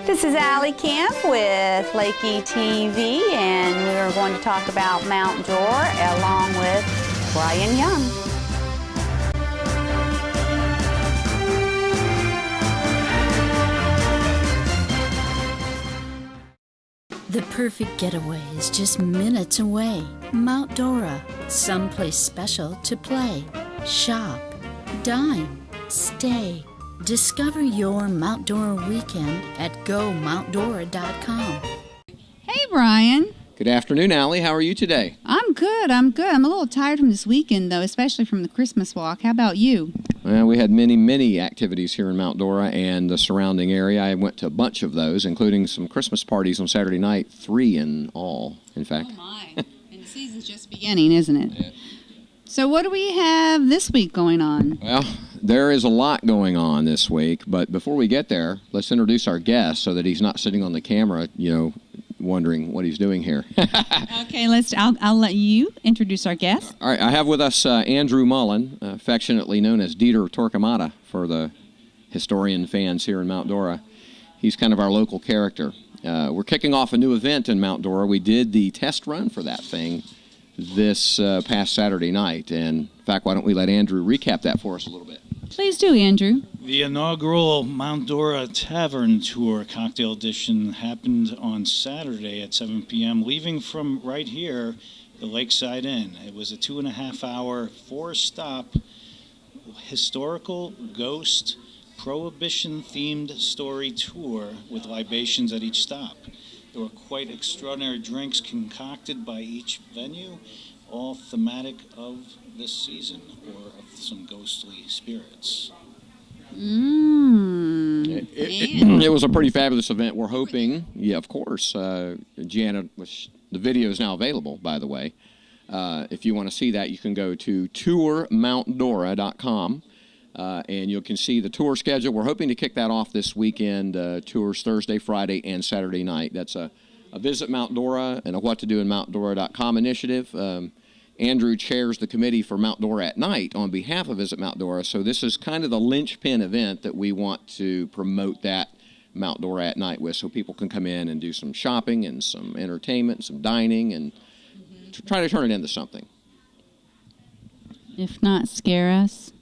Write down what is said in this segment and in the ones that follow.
This is Allie Kemp with Lakey TV, and we're going to talk about Mount Dora along with Brian Young. The perfect getaway is just minutes away. Mount Dora, someplace special to play, shop, dine, stay. Discover your Mount Dora weekend at GoMountDora.com. Hey, Brian. Good afternoon, Allie. How are you today? I'm good. I'm a little tired from this weekend, though, especially from the Christmas walk. How about you? Well, we had many activities here in Mount Dora and the surrounding area. I went to a bunch of those, including some Christmas parties on Saturday night, 3 in all, in fact. Oh, my. And the season's just beginning, isn't it? Yeah. So what do we have this week going on? Well, there is a lot going on this week, but before we get there, let's introduce our guest so that he's not sitting on the camera, wondering what he's doing here. Okay, I'll let you introduce our guest. All right, I have with us Andrew Mullen, affectionately known as Dieter Torquemada for the historian fans here in Mount Dora. He's kind of our local character. We're kicking off a new event in Mount Dora. We did the test run for that thing this past Saturday night, and in fact, why don't we let Andrew recap that for us a little bit? Please do, Andrew. The inaugural Mount Dora Tavern Tour Cocktail Edition happened on Saturday at 7 p.m., leaving from right here, the Lakeside Inn. It was a 2.5-hour, 4-stop historical ghost prohibition-themed story tour with libations at each stop. There were quite extraordinary drinks concocted by each venue, all thematic of this season or of some ghostly spirits. It was a pretty fabulous event. We're hoping, of course, Janet, the video is now available, by the way. If you want to see that, you can go to tourmountdora.com. And you can see the tour schedule. We're hoping to kick that off this weekend, tours Thursday, Friday, and Saturday night. That's a Visit Mount Dora and a What to Do in MountDora.com initiative. Andrew chairs the committee for Mount Dora at Night on behalf of Visit Mount Dora. So this is kind of the linchpin event that we want to promote that Mount Dora at Night with, so people can come in and do some shopping and some entertainment, some dining, and to try to turn it into something. If not, scare us.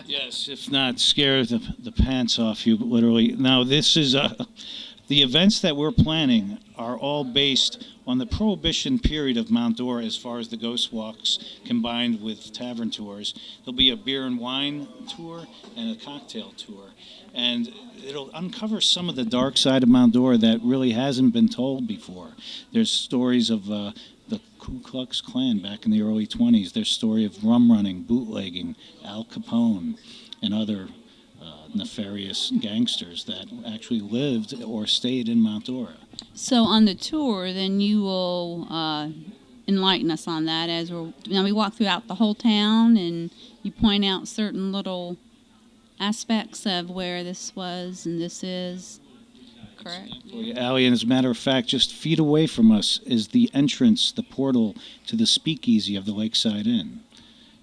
Yes, if not, scare the pants off you, literally. Now, this is the events that we're planning are all based on the Prohibition period of Mount Dora as far as the ghost walks combined with tavern tours. There'll be a beer and wine tour and a cocktail tour. And it'll uncover some of the dark side of Mount Dora that really hasn't been told before. There's stories of the Ku Klux Klan back in the early 20s. There's story of rum running, bootlegging, Al Capone, and other nefarious gangsters that actually lived or stayed in Mount Dora. So on the tour, then you will enlighten us on that as we walk throughout the whole town, and you point out certain little aspects of where this was and this is. Correct. Allie, and as a matter of fact, just feet away from us is the entrance, the portal to the speakeasy of the Lakeside Inn.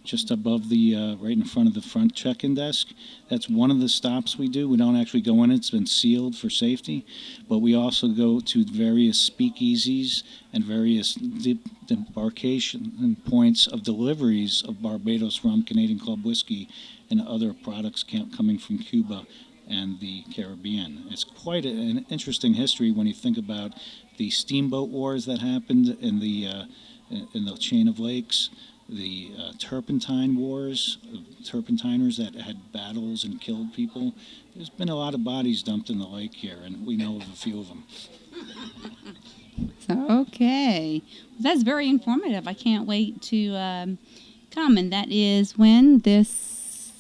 Just above right in front of the front check-in desk. That's one of the stops we do. We don't actually go in. It's been sealed for safety. But we also go to various speakeasies and various debarkation points of deliveries of Barbados rum, Canadian Club whiskey, and other products coming from Cuba and the Caribbean. It's quite an interesting history when you think about the steamboat wars that happened in the chain of lakes, the turpentine wars, turpentiners that had battles and killed people. There's been a lot of bodies dumped in the lake here, and we know of a few of them. Okay. Well, that's very informative. I can't wait to come. And that is when? This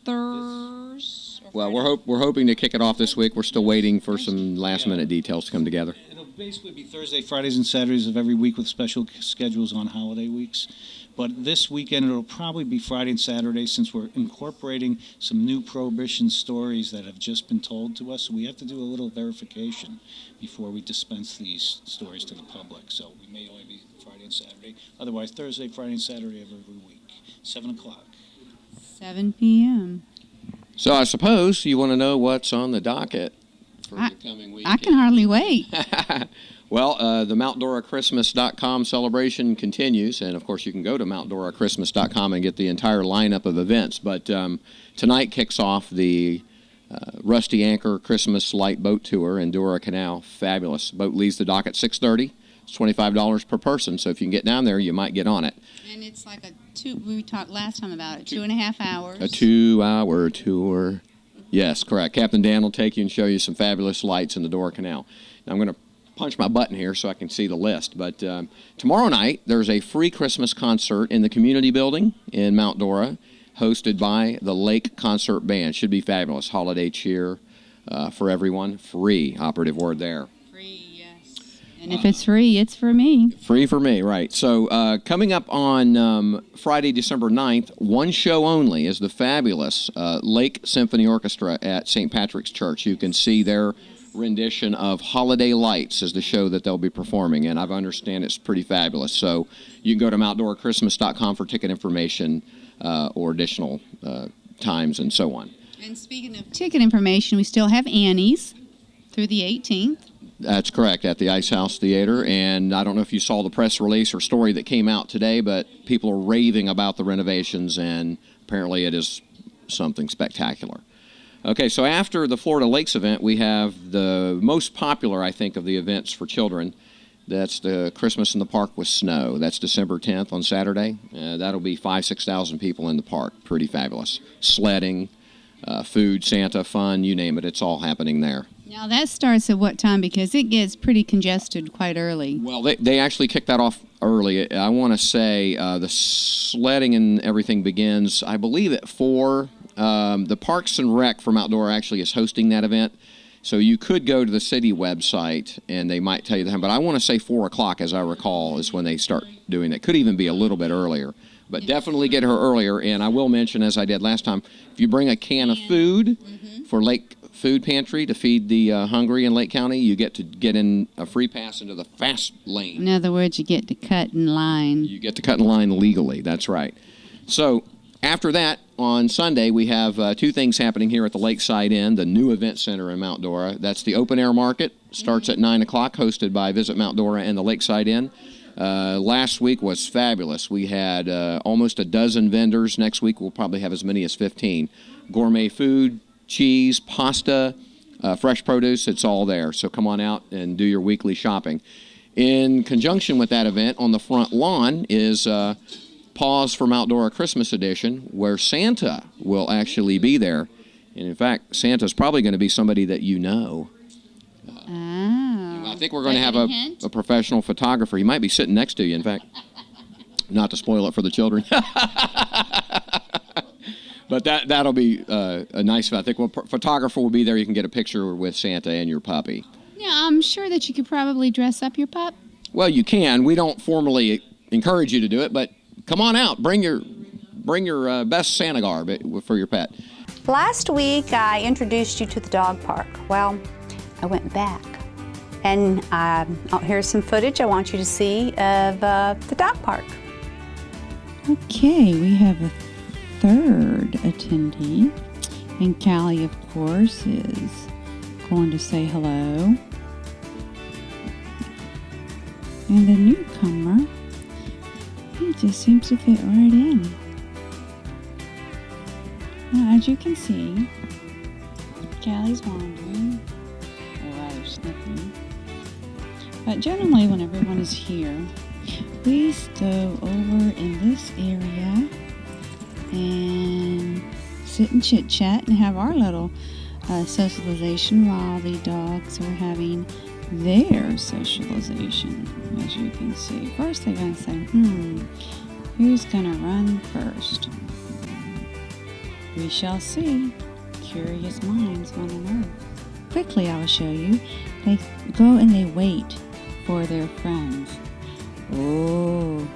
Thursday? Well, we're hoping to kick it off this week. We're still waiting for some last-minute details to come together. It'll basically be Thursday, Fridays, and Saturdays of every week with special schedules on holiday weeks. But this weekend, it'll probably be Friday and Saturday since we're incorporating some new Prohibition stories that have just been told to us. So we have to do a little verification before we dispense these stories to the public. So we may only be Friday and Saturday. Otherwise, Thursday, Friday, and Saturday of every week, 7 o'clock. 7 p.m. So I suppose you want to know what's on the docket for the coming week. I can hardly wait. Well, the MountDoraChristmas.com celebration continues, and of course you can go to MountDoraChristmas.com and get the entire lineup of events. But tonight kicks off the Rusty Anchor Christmas Light Boat Tour in Dora Canal. Fabulous. Boat leaves the dock at 6:30. It's $25 per person, so if you can get down there, you might get on it. And it's like we talked last time about it, 2.5 hours. A 2-hour tour. Yes, correct. Captain Dan will take you and show you some fabulous lights in the Dora Canal. Now I'm going to punch my button here so I can see the list. But tomorrow night, there's a free Christmas concert in the community building in Mount Dora, hosted by the Lake Concert Band. Should be fabulous. Holiday cheer for everyone. Free, operative word there. Free, yes. And if it's free, it's for me. Free for me, right. So coming up on Friday, December 9th, one show only is the fabulous Lake Symphony Orchestra at St. Patrick's Church. You can see their rendition of Holiday Lights is the show that they'll be performing, and I understand it's pretty fabulous. So you can go to MountDoraChristmas.com for ticket information or additional times and so on. And speaking of ticket information, we still have Annie's through the 18th. That's correct, at the Ice House Theater. And I don't know if you saw the press release or story that came out today, but people are raving about the renovations, and apparently it is something spectacular. Okay, so after the Florida Lakes event, we have the most popular, I think, of the events for children. That's the Christmas in the Park with Snow. That's December 10th on Saturday. That'll be 5,000-6,000 people in the park. Pretty fabulous. Sledding, food, Santa, fun, you name it. It's all happening there. Now, that starts at what time? Because it gets pretty congested quite early. Well, they actually kicked that off early. I want to say the sledding and everything begins, I believe, at 4. The Parks and Rec for Mount Dora actually is hosting that event. So you could go to the city website, and they might tell you the time. But I want to say 4 o'clock, as I recall, is when they start doing it. Could even be a little bit earlier. But definitely get her earlier. And I will mention, as I did last time, if you bring a can of food for Lake Food Pantry to feed the hungry in Lake County, you get to get in a free pass into the fast lane. In other words, you get to cut in line. You get to cut in line legally. That's right. So after that, on Sunday, we have 2 things happening here at the Lakeside Inn, the new event center in Mount Dora. That's the open air market. Starts at 9 o'clock, hosted by Visit Mount Dora and the Lakeside Inn. Last week was fabulous. We had almost a dozen vendors. Next week, we'll probably have as many as 15. Gourmet food, cheese, pasta, fresh produce, it's all there. So come on out and do your weekly shopping. In conjunction with that event, on the front lawn is Pause for Mount Dora Christmas Edition, where Santa will actually be there. And in fact, Santa's probably going to be somebody that you know. I think we're going to have a professional photographer. He might be sitting next to you, in fact. Not to spoil it for the children. But that'll be a nice, I think, photographer will be there. You can get a picture with Santa and your puppy. Yeah, I'm sure that you could probably dress up your pup. Well, you can. We don't formally encourage you to do it, but come on out. Bring your best Santa garb for your pet. Last week, I introduced you to the dog park. Well, I went back. And here's some footage I want you to see of the dog park. Okay, we have a third attendee. And Callie, of course, is going to say hello. And the newcomer, he just seems to fit right in. Now, as you can see, Callie's wandering, or rather sniffing. But generally, when everyone is here, we go over in this area and sit and chit-chat and have our little socialization while the dogs are having their socialization. As you can see, first they're going to say, who's going to run first? We shall see. Curious minds want to know. Quickly, I will show you. They go and they wait for their friends. Oh,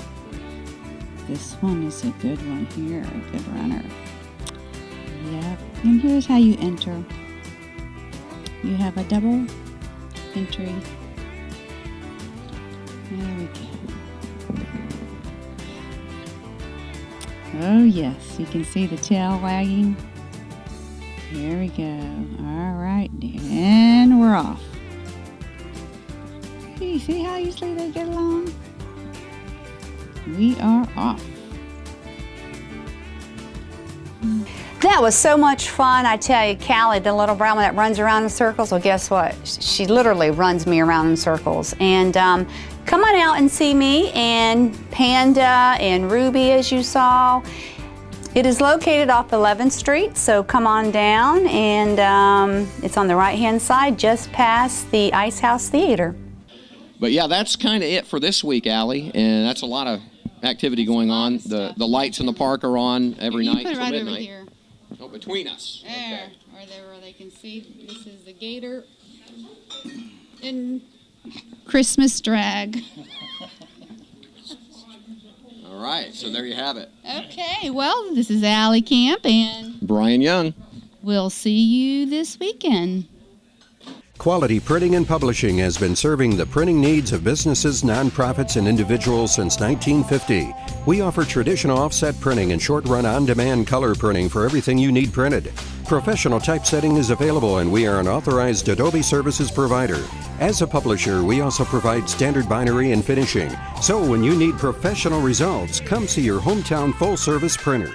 this one is a good one here, a good runner. Yep, and here's how you enter. You have a double entry. There we go. Oh yes, you can see the tail wagging. There we go. All right, and we're off. See how easily they get along? We are off. That was so much fun. I tell you, Callie, the little brown one that runs around in circles, well, guess what? She literally runs me around in circles. And come on out and see me and Panda and Ruby, as you saw. It is located off 11th Street, so come on down, and it's on the right-hand side, just past the Ice House Theater. But yeah, that's kind of it for this week, Allie, and that's a lot of activity going on. The lights in the park are on every night Put it till right midnight. over here. Oh, between us. There, or there where they can see. This is the gator and Christmas drag. All right, so there you have it. Okay, well, this is Allie Camp, and Brian Young. we'll see you this weekend. Quality Printing and Publishing has been serving the printing needs of businesses, nonprofits, and individuals since 1950. We offer traditional offset printing and short-run on-demand color printing for everything you need printed. Professional typesetting is available, and we are an authorized Adobe Services provider. As a publisher, we also provide standard binary and finishing. So when you need professional results, come see your hometown full-service printer.